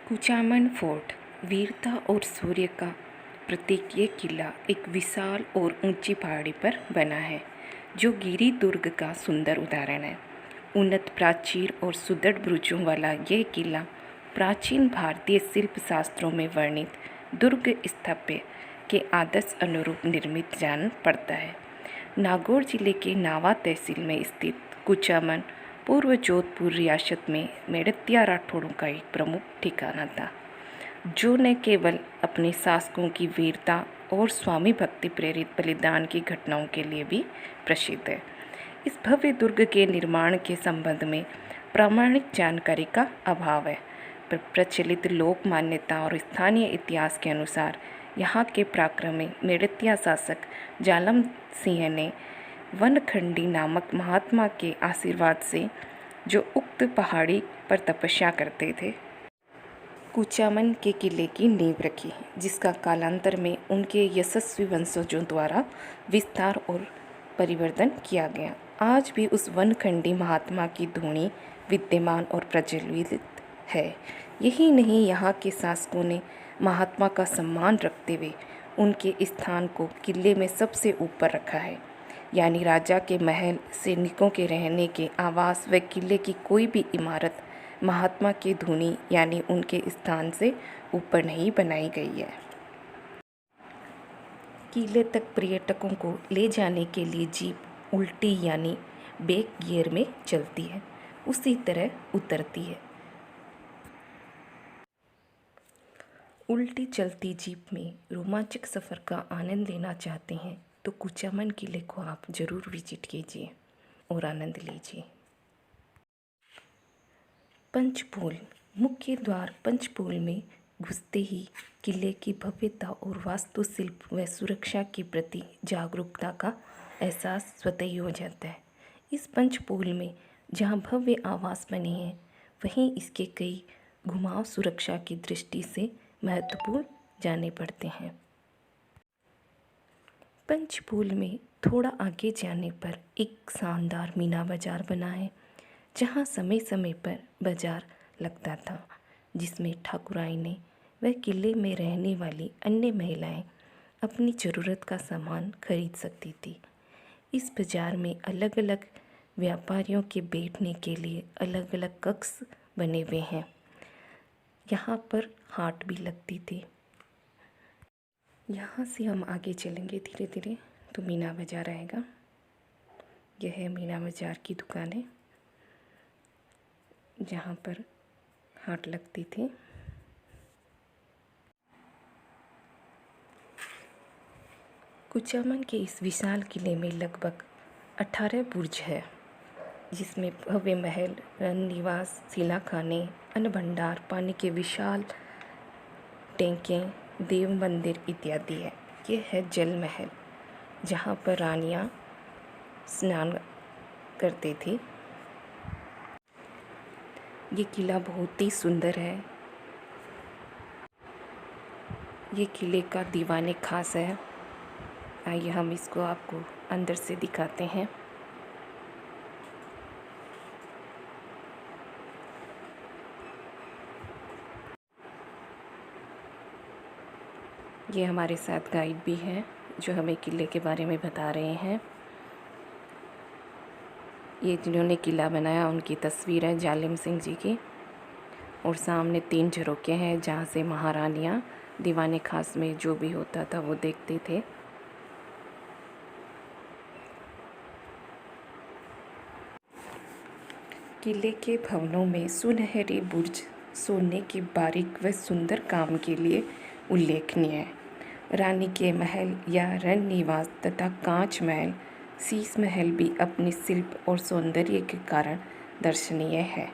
Kuchaman fort वीरता और शौर्य का प्रतीक। ये किला एक विशाल और ऊंची पहाड़ी पर बना है जो गिरी दुर्ग का सुंदर उदाहरण है। उन्नत प्राचीर और सुदृढ़ बुरुजों वाला यह किला प्राचीन भारतीय शिल्प शास्त्रों में वर्णित दुर्ग स्थापत्य के आदर्श अनुरूप निर्मित जान पड़ता है। नागौर जिले के नावा तहसील में स्थित कुचामन पूर्व जोधपुर रियासत में मेड़तिया राठौड़ों का एक प्रमुख ठिकाना था, जो न केवल अपने शासकों की वीरता और स्वामी भक्ति प्रेरित बलिदान की घटनाओं के लिए भी प्रसिद्ध है। इस भव्य दुर्ग के निर्माण के संबंध में प्रामाणिक जानकारी का अभाव है। प्रचलित लोक मान्यता और स्थानीय इतिहास के अनुसार यहाँ के पराक्रमी मेड़तिया शासक जालम सिंह ने वनखंडी नामक महात्मा के आशीर्वाद से, जो उक्त पहाड़ी पर तपस्या करते थे, कुचामन के किले की नींव रखी, जिसका कालांतर में उनके यशस्वी वंशजों द्वारा विस्तार और परिवर्धन किया गया। आज भी उस वनखंडी महात्मा की धूणी विद्यमान और प्रज्वलित है। यही नहीं, यहाँ के शासकों ने महात्मा का सम्मान रखते हुए उनके स्थान को किले में सबसे ऊपर रखा है, यानी राजा के महल, सैनिकों के रहने के आवास व किले की कोई भी इमारत महात्मा की धूनी यानी उनके स्थान से ऊपर नहीं बनाई गई है। किले तक पर्यटकों को ले जाने के लिए जीप उल्टी यानी बैक गियर में चलती है, उसी तरह उतरती है। उल्टी चलती जीप में रोमांचक सफ़र का आनंद लेना चाहते हैं तो कुचामन किले को आप ज़रूर विजिट कीजिए और आनंद लीजिए। पंचपोल मुख्य द्वार। पंचपोल में घुसते ही किले की भव्यता और वास्तुशिल्प व सुरक्षा के प्रति जागरूकता का एहसास स्वतः ही हो जाता है। इस पंचपोल में जहाँ भव्य आवास बने हैं, वहीं इसके कई घुमाव सुरक्षा की दृष्टि से महत्वपूर्ण जाने पड़ते हैं। पंचपोल में थोड़ा आगे जाने पर एक शानदार मीना बाजार बना है, जहां समय समय पर बाजार लगता था, जिसमें ठाकुराइनें व किले में रहने वाली अन्य महिलाएं अपनी ज़रूरत का सामान खरीद सकती थी। इस बाजार में अलग अलग व्यापारियों के बैठने के लिए अलग अलग कक्ष बने हुए हैं। यहाँ पर हाट भी लगती थी। यहाँ से हम आगे चलेंगे धीरे धीरे तो मीना बाजार आएगा। यह है मीना बाजार की दुकानें, जहाँ पर हाट लगती थी। कुचामन के इस विशाल किले में लगभग 18 बुर्ज है, जिसमें भव्य महल, रन निवास, शिला खाने, अन्न भंडार, पानी के विशाल टैंकें, देव मंदिर इत्यादि है। ये है जल महल, जहाँ पर रानियाँ स्नान करते थे। ये किला बहुत ही सुंदर है। ये किले का दीवाने खास है। आइए हम इसको आपको अंदर से दिखाते हैं। ये हमारे साथ गाइड भी हैं, जो हमें किले के बारे में बता रहे हैं। ये जिन्होंने किला बनाया उनकी तस्वीर है जालिम सिंह जी की, और सामने 3 झरोखे हैं जहाँ से महारानियाँ दीवाने खास में जो भी होता था वो देखते थे। किले के भवनों में सुनहरे बुर्ज सोने के बारीक व सुंदर काम के लिए उल्लेखनीय है। रानी के महल या रण निवास तथा कांच महल, शीश महल भी अपने शिल्प और सौंदर्य के कारण दर्शनीय है।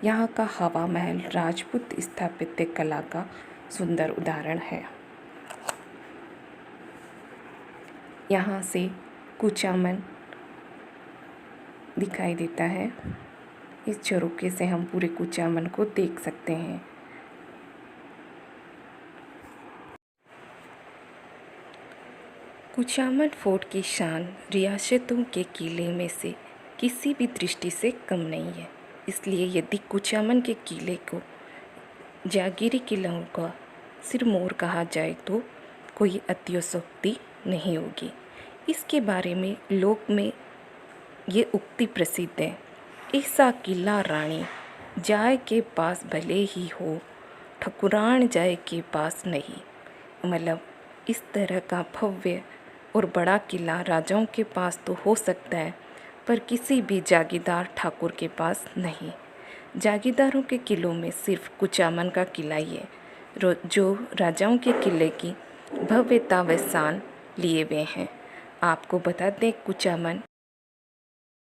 यहाँ का हवा महल राजपूत स्थापत्य कला का सुंदर उदाहरण है। यहाँ से कुचामन दिखाई देता है। इस झरोखे से हम पूरे कुचामन को देख सकते हैं। कुचामन फोर्ट की शान रियासतों के किले में से किसी भी दृष्टि से कम नहीं है। इसलिए यदि कुचामन के किले को जागीरी किलों का सिरमौर कहा जाए तो कोई अतिशयोक्ति नहीं होगी। इसके बारे में लोक में ये उक्ति प्रसिद्ध है, ऐसा किला रानी जाए के पास भले ही हो, ठकुरान जाए के पास नहीं। मतलब इस तरह का भव्य और बड़ा किला राजाओं के पास तो हो सकता है, पर किसी भी जागीरदार ठाकुर के पास नहीं। जागीरदारों के किलों में सिर्फ कुचामन का किला ही है जो राजाओं के किले की भव्यता व शान लिए हुए हैं। आपको बता दें, कुचामन